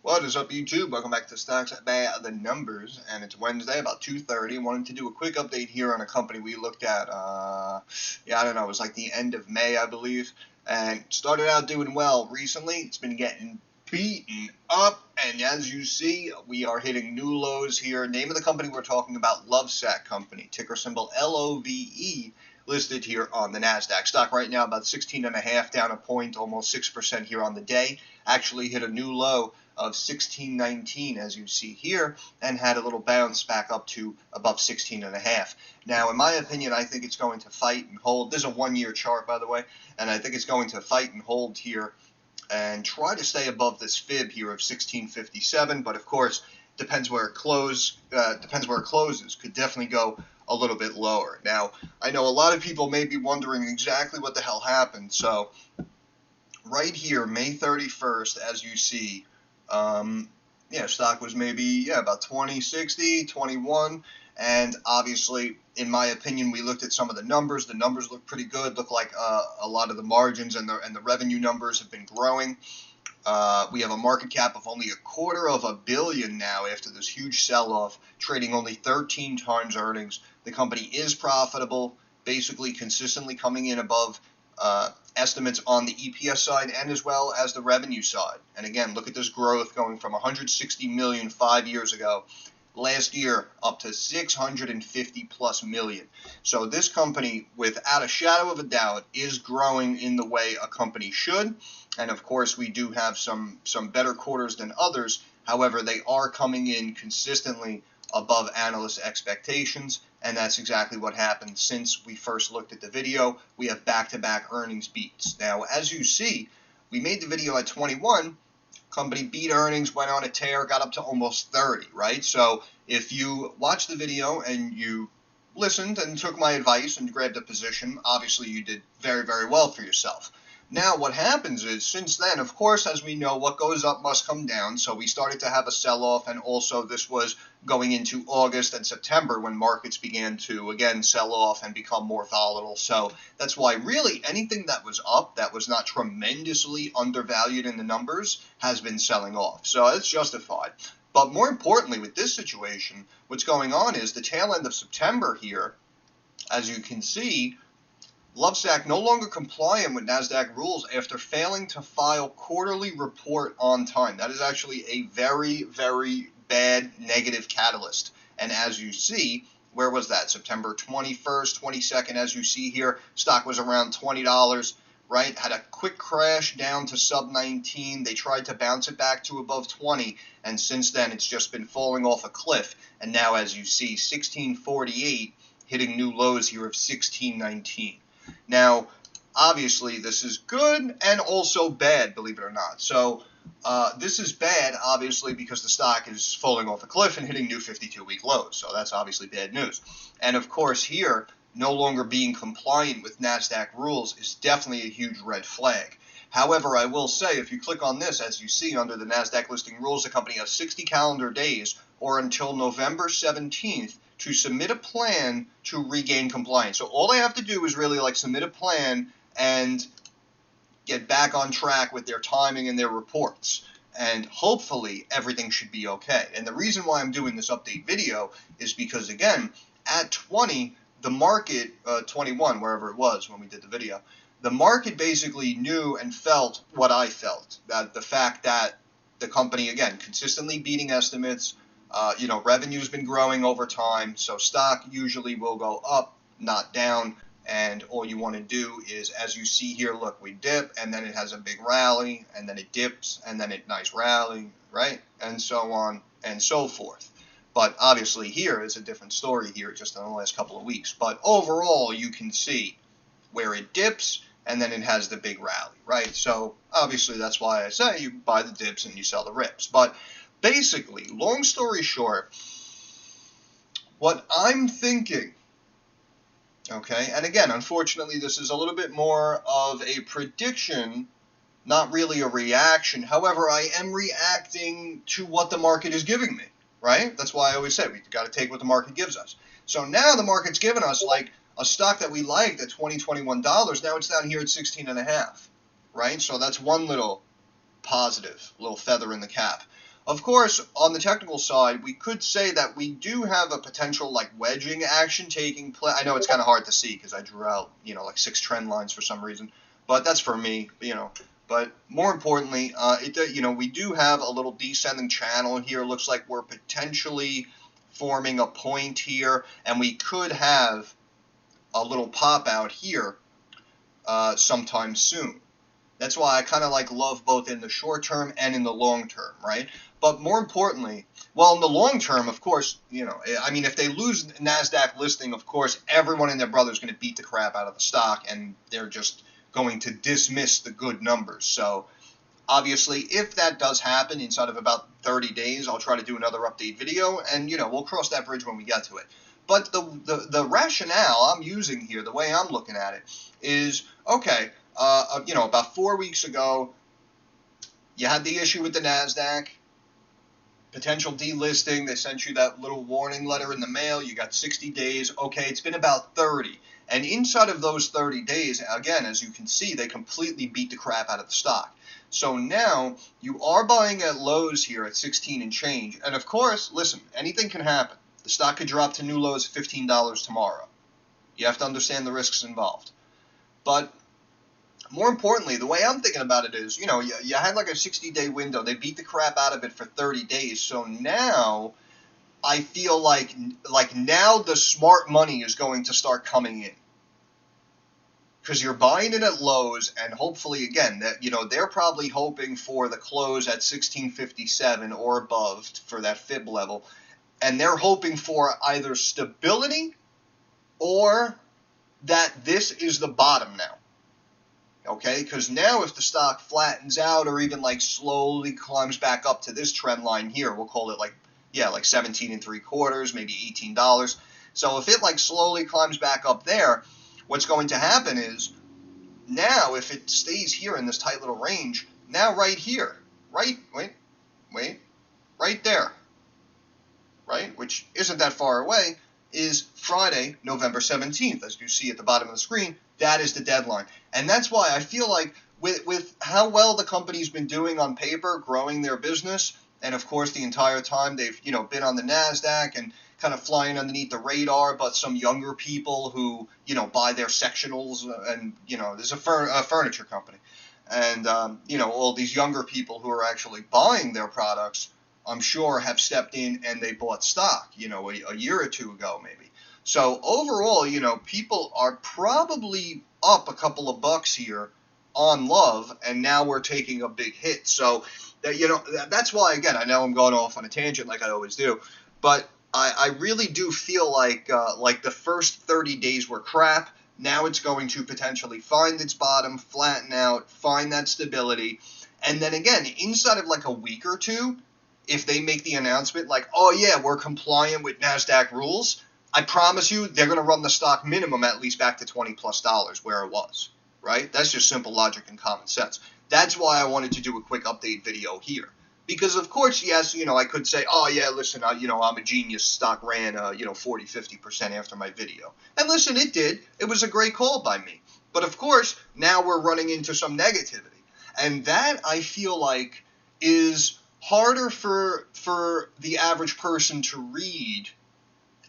What is up, YouTube? Welcome back to Stocks by the Numbers, and it's Wednesday, about 2:30. Wanted to do a quick update here on a company we looked at, I don't know, it was like the end of May, I believe, and started out doing well recently. It's been getting beaten up, and as you see, we are hitting new lows here. Name of the company we're talking about, Lovesac Company, ticker symbol LOVE, listed here on the NASDAQ. Stock right now about 16.5, down a point, almost 6% here on the day. Actually hit a new low of 16.19 as you see here, and had a little bounce back up to above 16.5. Now, in my opinion, I think it's going to fight and hold. This is a one-year chart, by the way, and I think it's going to fight and hold here and try to stay above this fib here of 1657. But of course, depends where it closes. Could definitely go a little bit lower. Now, I know a lot of people may be wondering exactly what the hell happened. So right here, May 31st, as you see, stock was maybe about 20.60, 21, and obviously, in my opinion, we looked at some of the numbers. The numbers look pretty good. Look like a lot of the margins and the revenue numbers have been growing. We have a market cap of only $250 million now after this huge sell-off, trading only 13 times earnings. The company is profitable, basically consistently coming in above estimates on the EPS side and as well as the revenue side. And again, look at this growth going from 160 million 5 years ago, last year up to 650 plus million. So this company, without a shadow of a doubt, is growing in the way a company should. And of course, we do have some better quarters than others. However, they are coming in consistently above analyst expectations, and that's exactly what happened since we first looked at the video. We have back-to-back earnings beats. Now, as you see, we made the video at 21. Company beat earnings, went on a tear, got up to almost 30, right? So if you watched the video and you listened and took my advice and grabbed a position, obviously you did very, very well for yourself. Now, what happens is, since then, of course, as we know, what goes up must come down. So we started to have a sell-off, and also this was going into August and September when markets began to, again, sell off and become more volatile. So that's why really anything that was up that was not tremendously undervalued in the numbers has been selling off. So it's justified. But more importantly, with this situation, what's going on is the tail end of September here, as you can see, Lovesac no longer compliant with NASDAQ rules after failing to file quarterly report on time. That is actually a very, very bad negative catalyst. And as you see, where was that? September 21st, 22nd, as you see here, stock was around $20, right? Had a quick crash down to sub 19. They tried to bounce it back to above 20, and since then it's just been falling off a cliff. And now, as you see, 1648 hitting new lows here of 1619. Now, obviously, this is good and also bad, believe it or not. So this is bad, obviously, because the stock is falling off a cliff and hitting new 52-week lows. So that's obviously bad news. And, of course, here, no longer being compliant with NASDAQ rules is definitely a huge red flag. However, I will say, if you click on this, as you see under the NASDAQ listing rules, the company has 60 calendar days or until November 17th to submit a plan to regain compliance. So all they have to do is really submit a plan and get back on track with their timing and their reports. And hopefully everything should be okay. And the reason why I'm doing this update video is because, again, at 20, the market, 21, wherever it was when we did the video, the market basically knew and felt what I felt. That the fact that the company, again, consistently beating estimates, revenue's been growing over time, so stock usually will go up, not down, and all you want to do is, as you see here, look, we dip, and then it has a big rally, and then it dips, and then it nice rally, right, and so on and so forth. But obviously here is a different story here just in the last couple of weeks. But overall, you can see where it dips, and then it has the big rally, right? So obviously that's why I say you buy the dips and you sell the rips. But basically, long story short, what I'm thinking, okay, and again, unfortunately, this is a little bit more of a prediction, not really a reaction. However, I am reacting to what the market is giving me, right? That's why I always say we've got to take what the market gives us. So now the market's given us a stock that we liked at $20, $21. Now it's down here at 16.5, right? So that's one little positive, little feather in the cap. Of course, on the technical side, we could say that we do have a potential like wedging action taking place. I know it's kind of hard to see because I drew out, like 6 trend lines for some reason, but that's for me, But more importantly, we do have a little descending channel here. It looks like we're potentially forming a point here, and we could have a little pop out here sometime soon. That's why I kind of like love both in the short term and in the long term, right? But more importantly, well, in the long term, of course, if they lose NASDAQ listing, of course, everyone and their brother is going to beat the crap out of the stock, and they're just going to dismiss the good numbers. So obviously, if that does happen inside of about 30 days, I'll try to do another update video, and, we'll cross that bridge when we get to it. But the rationale I'm using here, the way I'm looking at it, is, okay, about 4 weeks ago, you had the issue with the NASDAQ, potential delisting. They sent you that little warning letter in the mail. You got 60 days. Okay, it's been about 30. And inside of those 30 days, again, as you can see, they completely beat the crap out of the stock. So now you are buying at lows here at 16 and change. And of course, listen, anything can happen. The stock could drop to new lows of $15 tomorrow. You have to understand the risks involved. But more importantly, the way I'm thinking about it is, you had like a 60-day window. They beat the crap out of it for 30 days. So now I feel like now the smart money is going to start coming in. Because you're buying it at lows, and hopefully, again, that they're probably hoping for the close at 1657 or above for that fib level. And they're hoping for either stability or that this is the bottom now. Okay, because now if the stock flattens out or even like slowly climbs back up to this trend line here, we'll call it like 17 3/4, maybe $18. So if it like slowly climbs back up there, what's going to happen is now if it stays here in this tight little range, now right here, right there, right, which isn't that far away, is Friday, November 17th, as you see at the bottom of the screen. That is the deadline. And that's why I feel like with how well the company's been doing on paper, growing their business, and of course the entire time they've been on the NASDAQ and kind of flying underneath the radar, but some younger people who buy their sectionals, and there's a furniture company, and all these younger people who are actually buying their products, I'm sure, have stepped in and they bought stock a year or two ago maybe. So overall, people are probably up a couple of bucks here on Love, and now we're taking a big hit. So that's why, again, I know I'm going off on a tangent like I always do, but I really do feel like the first 30 days were crap. Now it's going to potentially find its bottom, flatten out, find that stability, and then again, inside of like a week or two, if they make the announcement like, oh yeah, we're compliant with NASDAQ rules, I promise you they're going to run the stock minimum at least back to $20+ where it was, right? That's just simple logic and common sense. That's why I wanted to do a quick update video here. Because, of course, yes, I could say, oh, yeah, listen, I'm a genius. Stock ran, 40-50% after my video. And listen, it did. It was a great call by me. But, of course, now we're running into some negativity. And that, I feel like, is harder for the average person to read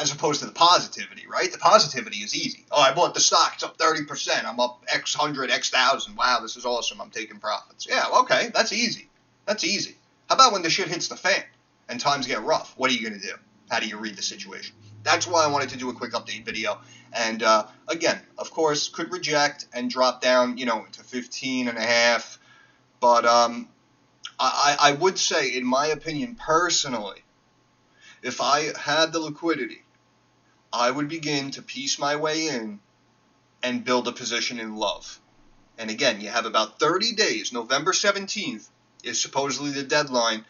as opposed to the positivity, right? The positivity is easy. Oh, I bought the stock. It's up 30%. I'm up X hundred, X thousand. Wow, this is awesome. I'm taking profits. Yeah, okay, that's easy. That's easy. How about when the shit hits the fan and times get rough? What are you going to do? How do you read the situation? That's why I wanted to do a quick update video. And again, of course, could reject and drop down, to 15.5. But I would say, in my opinion, personally, if I had the liquidity, I would begin to piece my way in and build a position in Love. And again, you have about 30 days. November 17th is supposedly the deadline.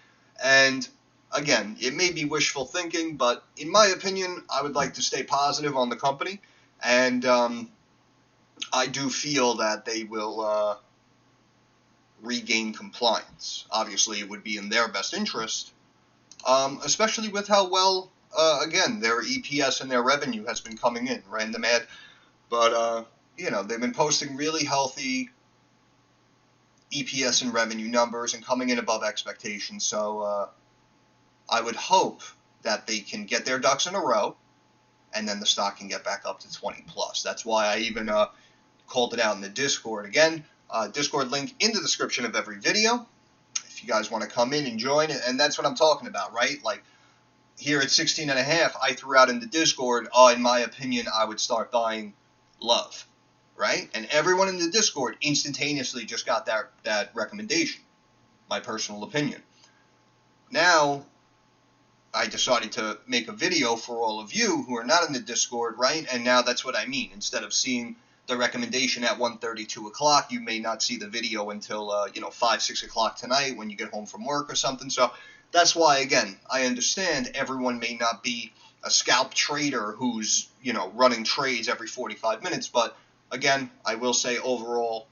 And again, it may be wishful thinking, but in my opinion, I would like to stay positive on the company. And I do feel that they will regain compliance. Obviously, it would be in their best interest, especially with how well, again, their EPS and their revenue has been coming in. Random ad. But, they've been posting really healthy EPS and revenue numbers and coming in above expectations. So, I would hope that they can get their ducks in a row, and then the stock can get back up to 20 plus. That's why I even called it out in the Discord. Again, Discord link in the description of every video. If you guys want to come in and join, and that's what I'm talking about, right? Like here at 16 and a half, I threw out in the Discord, in my opinion, I would start buying Love, right? And everyone in the Discord instantaneously just got that recommendation, my personal opinion. Now, I decided to make a video for all of you who are not in the Discord, right? And now that's what I mean. Instead of seeing the recommendation at 1:30, 2 o'clock, you may not see the video until, 5, 6 o'clock tonight when you get home from work or something. So that's why, again, I understand everyone may not be a scalp trader who's, running trades every 45 minutes. But, again, I will say overall,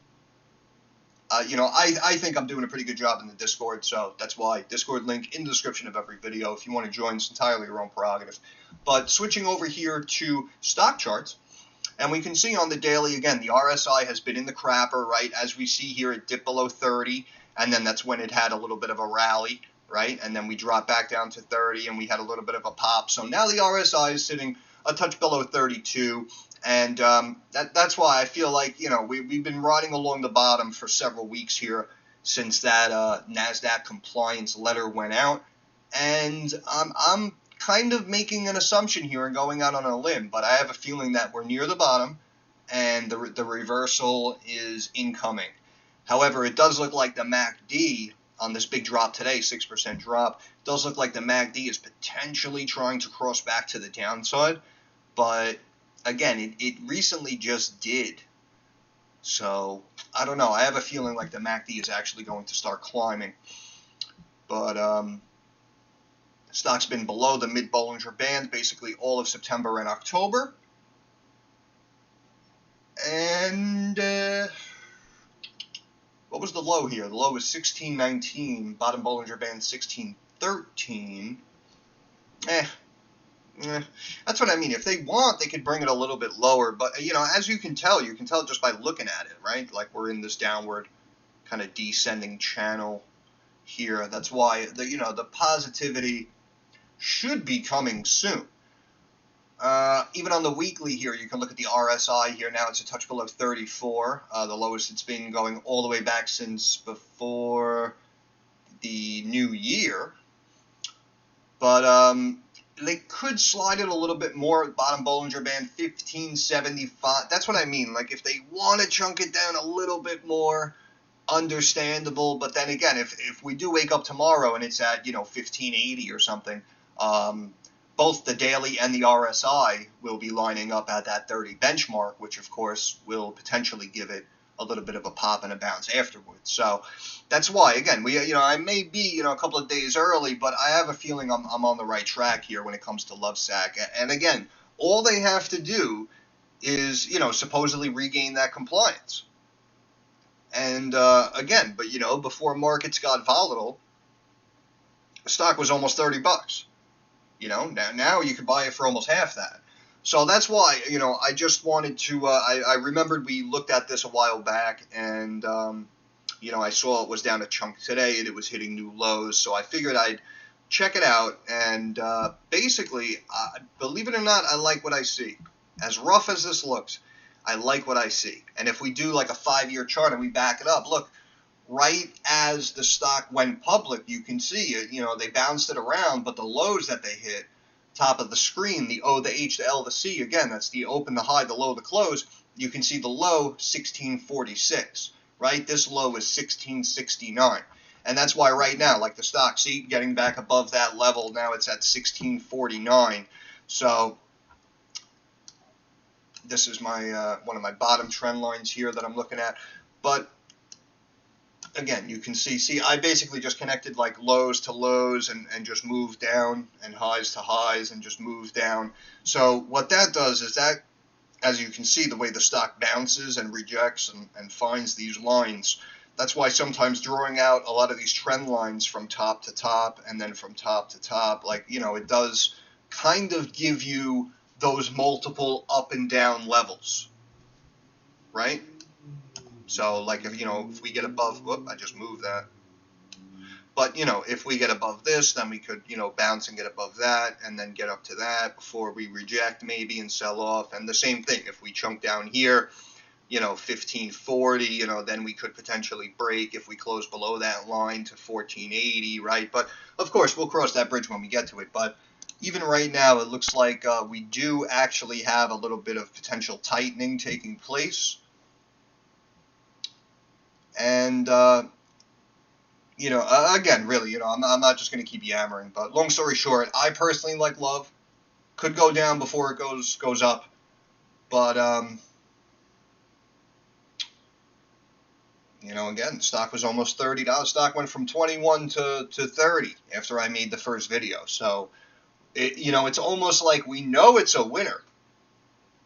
I think I'm doing a pretty good job in the Discord, so that's why. Discord link in the description of every video. If you want to join, it's entirely your own prerogative. But switching over here to stock charts, and we can see on the daily, again, the RSI has been in the crapper, right? As we see here, it dipped below 30, and then that's when it had a little bit of a rally, right? And then we dropped back down to 30, and we had a little bit of a pop. So now the RSI is sitting a touch below 32. And that's why I feel like, we've been riding along the bottom for several weeks here since that NASDAQ compliance letter went out. And I'm kind of making an assumption here and going out on a limb, but I have a feeling that we're near the bottom and the reversal is incoming. However, it does look like the MACD on this big drop today, 6% drop, does look like the MACD is potentially trying to cross back to the downside, but again, it recently just did. So, I don't know. I have a feeling like the MACD is actually going to start climbing. But the stock's been below the mid-Bollinger Band basically all of September and October. And what was the low here? The low was 16.19. Bottom Bollinger Band 16.13. That's what I mean. If they want, they could bring it a little bit lower. But, as you can tell just by looking at it, right? Like we're in this downward kind of descending channel here. That's why, the positivity should be coming soon. Even on the weekly here, you can look at the RSI here. Now it's a touch below 34. The lowest it's been going all the way back since before the new year. But, they could slide it a little bit more. Bottom Bollinger Band 1575. That's what I mean. Like if they want to chunk it down a little bit more, understandable. But then again, if we do wake up tomorrow and it's at 1580 or something, both the daily and the RSI will be lining up at that 30 benchmark, which of course will potentially give it a little bit of a pop and a bounce afterwards. So that's why, again, I may be, a couple of days early, but I have a feeling I'm on the right track here when it comes to Lovesac. And again, all they have to do is, supposedly regain that compliance. And again, but before markets got volatile, the stock was almost $30. Now you could buy it for almost half that. So that's why, I just wanted to, I remembered we looked at this a while back, and, I saw it was down a chunk today, and it was hitting new lows, so I figured I'd check it out, and basically, believe it or not, I like what I see. As rough as this looks, I like what I see. And if we do like a 5-year chart and we back it up, look, right as the stock went public, you can see it, they bounced it around, but the lows that they hit, top of the screen, the O, the H, the L, the C, again, that's the open, the high, the low, the close, you can see the low, 1646, right? This low is 1669. And that's why right now, like the stock, see, getting back above that level, now it's at 1649. So this is my one of my bottom trend lines here that I'm looking at. But again, you can see, I basically just connected like lows to lows and just moved down, and highs to highs and just moved down. So what that does is that, as you can see, the way the stock bounces and rejects and finds these lines, that's why sometimes drawing out a lot of these trend lines from top to top and then from top to top, like, it does kind of give you those multiple up and down levels, right? So, like, if we get above, whoop, I just moved that. But, if we get above this, then we could, bounce and get above that and then get up to that before we reject maybe and sell off. And the same thing, if we chunk down here, 1540, then we could potentially break if we close below that line to 1480, right? But, of course, we'll cross that bridge when we get to it. But even right now, it looks like we do actually have a little bit of potential tightening taking place. And, again, really, I'm not just going to keep yammering. But long story short, I personally like Love. Could go down before it goes up. But, again, the stock was almost $30. Stock went from 21 to 30 after I made the first video. So, it's almost like we know it's a winner.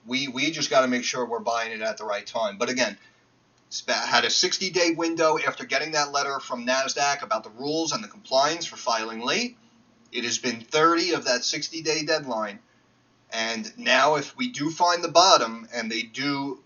We just got to make sure we're buying it at the right time. But again, had a 60-day window after getting that letter from NASDAQ about the rules and the compliance for filing late. It has been 30 of that 60-day deadline. And now if we do find the bottom and they do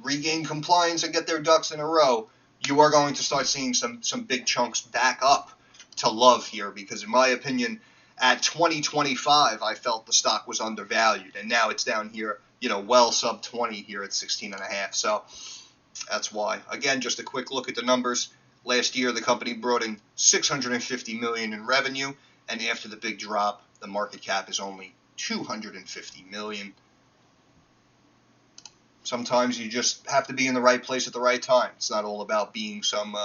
regain compliance and get their ducks in a row, you are going to start seeing some big chunks back up to Love here, because in my opinion, at 2025, I felt the stock was undervalued, and now it's down here, well sub 20 here at 16.5. So that's why. Again, just a quick look at the numbers. Last year, the company brought in $650 million in revenue, and after the big drop, the market cap is only $250 million. Sometimes you just have to be in the right place at the right time. It's not all about being some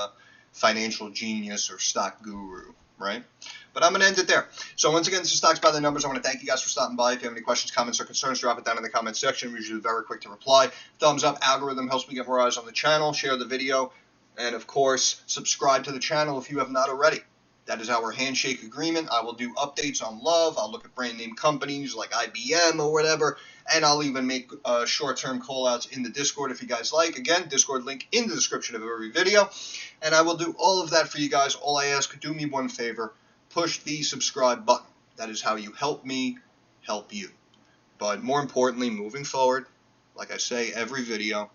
financial genius or stock guru, right? But I'm going to end it there. So once again, this is Stocks by the Numbers. I want to thank you guys for stopping by. If you have any questions, comments, or concerns, drop it down in the comments section. We're usually very quick to reply. Thumbs up, algorithm helps me get more eyes on the channel. Share the video. And, of course, subscribe to the channel if you have not already. That is our handshake agreement. I will do updates on Love. I'll look at brand name companies like IBM or whatever. And I'll even make short-term call-outs in the Discord if you guys like. Again, Discord link in the description of every video. And I will do all of that for you guys. All I ask, do me one favor. Push the subscribe button. That is how you help me help you. But more importantly, moving forward, like I say every video,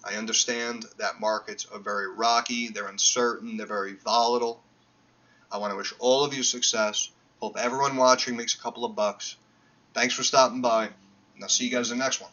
I understand that markets are very rocky. They're uncertain. They're very volatile. I want to wish all of you success. Hope everyone watching makes a couple of bucks. Thanks for stopping by, and I'll see you guys in the next one.